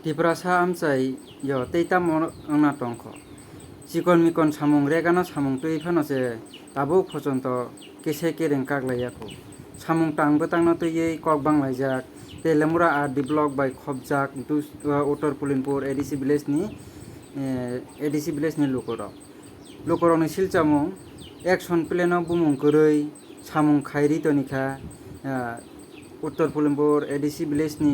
Tipra sa amchai yo teita mon angna tongkho chikon mikon samung regano samung tui phano che tabuk phojonto kese kereng kaglaiyaku samung tangbo tangno tuiyei kok banglaijak telemura ar develop by khobjak uttor pulinpur adc village ni lukorok ni silchamung action plan no bumung koroi samung khairi tonikha uttor pulinpur adc village ni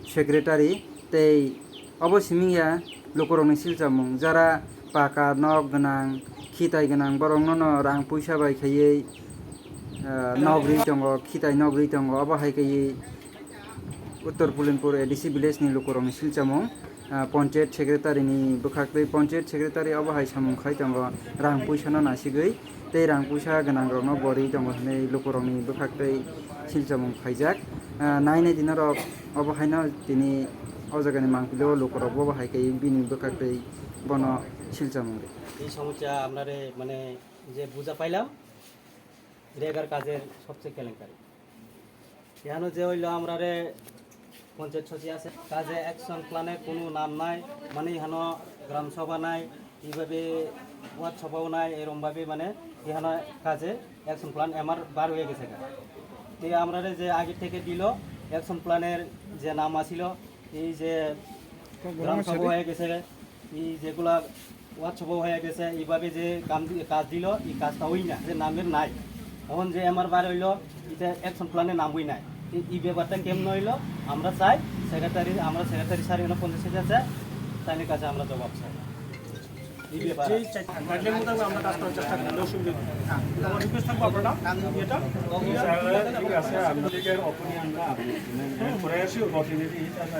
secretary tei obo simingya lukorokni silchamung jara paka nok ganang khitai ganang borokno no rang puisa bai khaiei nogri tongo khitai nogri tongo obo hai kai uttor pulinpur adc village ni lukorokni silchamung panchayat secretary ni bukhaktui panchayat secretary obo hai samung khai tongo rang puisa no nasigoi tei rang puisa ganang rokno bori tongo hinui lukorokni bukhaktui silchamung khaijak nainai dinarok obo haino tini o jagani mangpileo lukorok bo hai kai bini bukhaktui bono silchamung এই সমস্যা আমরা মানে যে বুঝা পাইলাম রেগার কাজের সবচেয়ে কেলেঙ্কারি এখানে যে হইলো আমরা পঞ্চায়েত সচিব আছে কাজে অ্যাকশন প্ল্যানে কোনো নাম নাই মানে এখানে গ্রাম সভা নাই এইভাবে ওয়ার্ড সভাও নাই এরকমভাবে মানে এখানে কাজে অ্যাকশন প্ল্যান আমার বার হয়ে গেছে তো আমরা যে আগে থেকে দিল অ্যাকশন প্ল্যানের যে নাম আসিল এই যে গ্রাম সভা হয়ে গেছে এই যেগুলা ওয়ার্ড সভা হয়ে গেছে এইভাবে যে কাজ দিল এই কাজটা হই না যে নামের নাই তখন যে আমার বার হইলো এটা অ্যাকশন প্ল্যানে নাম হই নাই এই ব্যাপারটা কেমন হইলো আমরা চাই সেক্রেটারি স্যার এখানে পঞ্চায়েত আছে তাদের কাছে আমরা জবাব চাই এই ব্যাপারে আমরা কাজ করার চেষ্টা করি অসুবিধা নেই আমার রিকোয়েস্ট থাকবো আপনারা এটা ঠিক আছে আপনাদের অপিনিয়নটা প্রয়াসী প্রতিনিধি হিসেবে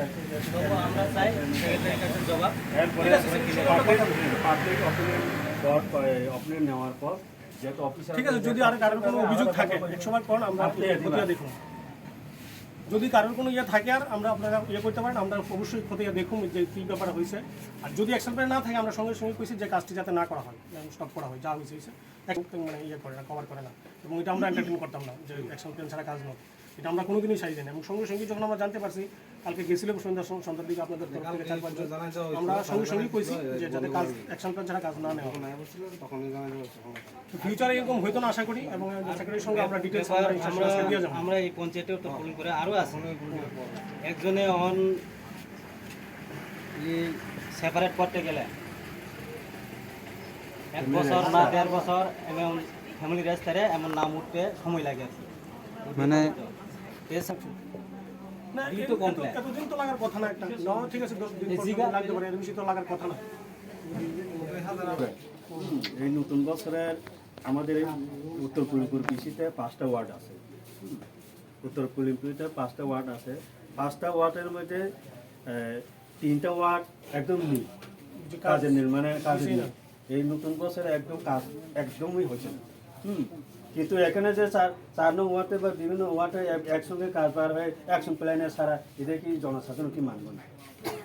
আমরা চাই সেক্রেটারির কাছে জবাব এরপরে পাবলিক অপিনিয়ন নেওয়ার পর যেহেতু অফিসার ঠিক আছে যদি আর কারোর কোনো অভিযোগ থাকে এক সময় পর আমরা খতিয়ে দেখুন যদি কারোর কোনো ইয়ে থাকে আর আমরা আপনারা ইয়ে করতে পারেন আমরা অবশ্যই খতিয়ে দেখুন যে কী ব্যাপার হয়েছে আর যদি অ্যাকশন প্ল্যান না থাকে আমরা সঙ্গে সঙ্গে কইছি যে কাজটি যাতে না করা হয় স্টপ করা হয় যা হয়েছে মানে ইয়ে করে না কভার করে না এবং এটা আমরা এন্টারটেইন করতাম না যে অ্যাকশন প্ল্যান ছাড়া কাজ নয় এটা আমরা কোনোদিনই সারি দিই না এবং সঙ্গে সঙ্গে যখন আমরা জানতে পারছি কালকে গেছিলাম সন্ধ্যার দিকে আপনাদের তরফ থেকে 4-5 জন আমরা সঙ্গে সঙ্গেই কইছি যে যাতে কাজ অ্যাকশন প্ল্যান ছাড়া কাজ না নেওয়া হয় ফিউচারে এরকম হয়তো না আশা করি এবং সেক্রেটারির সঙ্গে আমরা ডিটেইলস আমরা এই পঞ্চায়েতেও তো ফোন করে আরও আছে একজনে অন সেপারেট করতে গেলে 1 বছর না 1.5 বছর এবং ফ্যামিলি রেজিস্টারে এমন নাম উঠতে সময় লাগে মানে না এই তো কমপ্লিট এতদিন তো লাগার কথা না একটা না ঠিক আছে 10 দিন পর লাগতে পারে এর বেশি তো লাগার কথা না এই নতুন বছরের আমাদের উত্তর পুলিমপুর পিসিতে 5টা ওয়ার্ড আছে উত্তর পুলিমপুরিতে 5টা ওয়ার্ড আছে 5টা ওয়ার্ডের মধ্যে 3টা ওয়ার্ড একদম নেই কাজের নির্মাণের কাজে এই নতুন বছরে একদম কাজ একদমই হচ্ছে না কিন্তু এখানে যে 4 নং ওয়ার্ডে বা বিভিন্ন ওয়ার্ডে একসঙ্গে কাজ বার হয় অ্যাকশন প্ল্যানের ছাড়া এটা কি জনসাধারণ কি মানবে না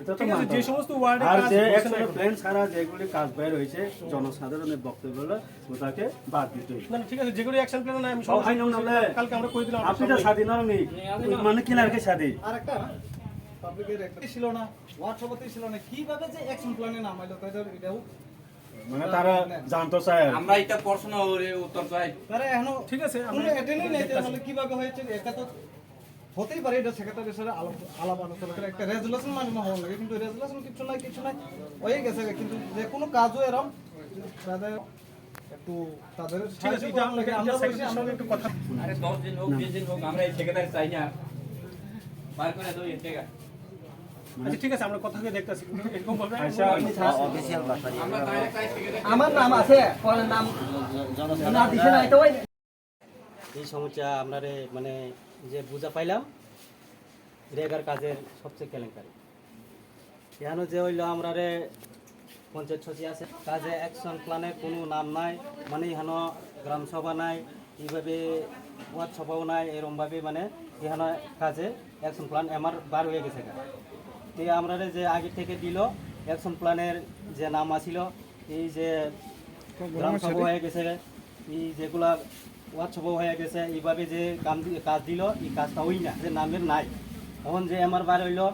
এটা তো যে সমস্ত ওয়ার্ডে আর যে অ্যাকশন প্ল্যান ছাড়া যেগুলি কাজ বের হয়েছে জনসাধারণের বক্তব্য হলো ওটাকে বাদ দিতে হবে না ঠিক আছে যেগুলো অ্যাকশন প্ল্যান না আমি সব কালকে আমরা কই দিলাম আপনি তো স্বাধীন নেই মানে কিলারকে স্বাধীন আরেকটা পাবলিকের একটা ছিল না ওয়ার্ড সভাপতি ছিল না কিভাবে যে অ্যাকশন প্ল্যানে নাম আইলো তাদের এটাও মানে তারা জানতে চায় আমরা এটা প্রশ্ন উত্তর চাই তারা এখনো ঠিক আছে কোনো অ্যাটেন্ডই নেই তাহলে কিভাবে হয়েছে এটা তো হতেই পারে এটা সেক্রেটারির সাথে আলাপ আলোচনা করে একটা রেজুলেশন মান্য হওয়া লাগে কিন্তু রেজুলেশন কিছু নাই হয়ে গেছে কিন্তু যে কোনো কাজও এরকম তাদের একটু তাদের ঠিক আছে এটা আমরা একটু কথা আরে 10 দিন হোক 20 দিন হোক আমরা এই সেক্রেটারি চাই না বার করে দাও এই টাকা আচ্ছা ঠিক আছে আমরা কথা দিয়ে দেখতাছি এরকম ভাবে অফিসিয়াল ভাষা আমরা ডাইরেক্ট চাই সেক্রেটারি আমার নাম আছে কোন নাম না দিছে না এটা এই সমস্যা আমরা মানে যে বুঝা পাইলাম রেগার কাজের সবচেয়ে কেলেঙ্কারি এখানে যে হইলো আমরা পঞ্চায়েত সচিব আছে কাজে অ্যাকশন প্ল্যানে কোনো নাম নাই মানে এখানে গ্রাম সভা নাই এইভাবে ওয়ার্ড সভাও নাই এরকমভাবে মানে এখানে কাজে অ্যাকশন প্ল্যান আমার বার হয়ে গেছে তো আমরা যে আগে থেকে দিল অ্যাকশন প্ল্যানের যে নাম আসিল এই যে গ্রাম সভা হয়ে গেছে এই যেগুলা ওয়ার্ড সভা হয়ে গেছে এইভাবে যে কাজ দিল এই কাজটা হই না যে নামের নাই তখন যে আমার বার হইলো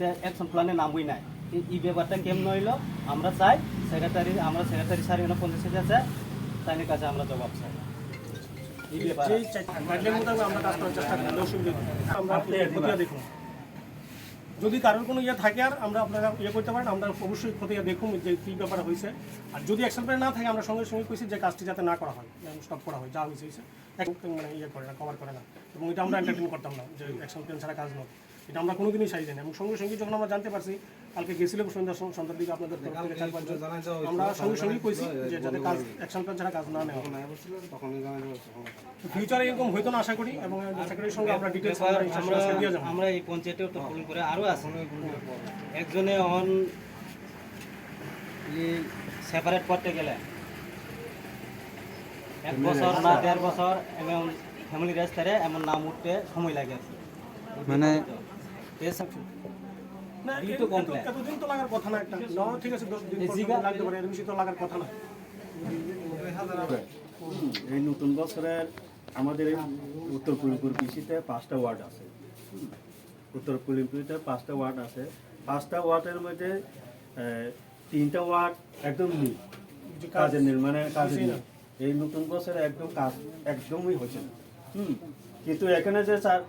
এতে অ্যাকশন প্ল্যানে নামই নাই এই ব্যাপারটা কেমন হইলো আমরা চাই সেক্রেটারি স্যার এখানে পঞ্চায়েত সমিতি আছে তাদের কাছে আমরা জবাব চাই এই ব্যাপারে যেই গাইডলাইন মোতাবেক আমরা কাজ করার চেষ্টা করি অসুবিধা নেই। আমরা খতিয়ে দেখুন যদি কারোর কোনো ইয়ে থাকে আর আমরা আপনারা ইয়ে করতে পারেন আমরা অবশ্যই খতিয়ে দেখুন যে কী ব্যাপার হয়েছে আর যদি অ্যাকশন প্ল্যান না থাকে আমরা সঙ্গে সঙ্গে কইছি যে কাজটি যাতে না করা হয় স্টপ করা হয় যা হয়েছে মানে ইয়ে করে না কভার করে না এবং এটা আমরা এন্টারটেন করতাম না যে অ্যাকশন প্ল্যান ছাড়া কাজ নয় এটা আমরা কোনোদিনই চাই না এবং সঙ্গে সঙ্গে যখন আমরা জানতে পারছি কালকে গেছিলাম সন্ধ্যার দিকে আপনাদের তরফ থেকে 4-5 জন আমরা সঙ্গে সঙ্গে কইছি যে যাতে কাজ অ্যাকশন প্ল্যান ছাড়া কাজ না নেওয়া ফিউচারে এরকম হয়তো না আশা করি এবং সেক্রেটারির সঙ্গে আমরা ডিটেলস আমরা দিয়ে যাবো আমরা এই পঞ্চায়েতে উত্তরপল্লী করে আরও আছে একজনে অন সেপারেট করতে গেলে 1 বছর না 1.5 বছর এমন ফ্যামিলি রেজিস্টারে এমন নাম উঠতে সময় লাগে মানে না এতদিন তো লাগার কথা না একটা না ঠিক আছে 10 দিন লাগতে পারে এর বেশি তো লাগার কথা না এই নতুন বছরের আমাদের এই উত্তর পুলিমপুর পিসিতে 5টা ওয়ার্ড আছে উত্তর পুলিমপুরিতে 5টা ওয়ার্ড আছে 5টা ওয়ার্ডের মধ্যে 3টা ওয়ার্ড একদম নেই কাজের নির্মাণে কাজে নেই এই নতুন বছরে একদম কাজ একদমই হচ্ছে না কিন্তু এখানে যে চার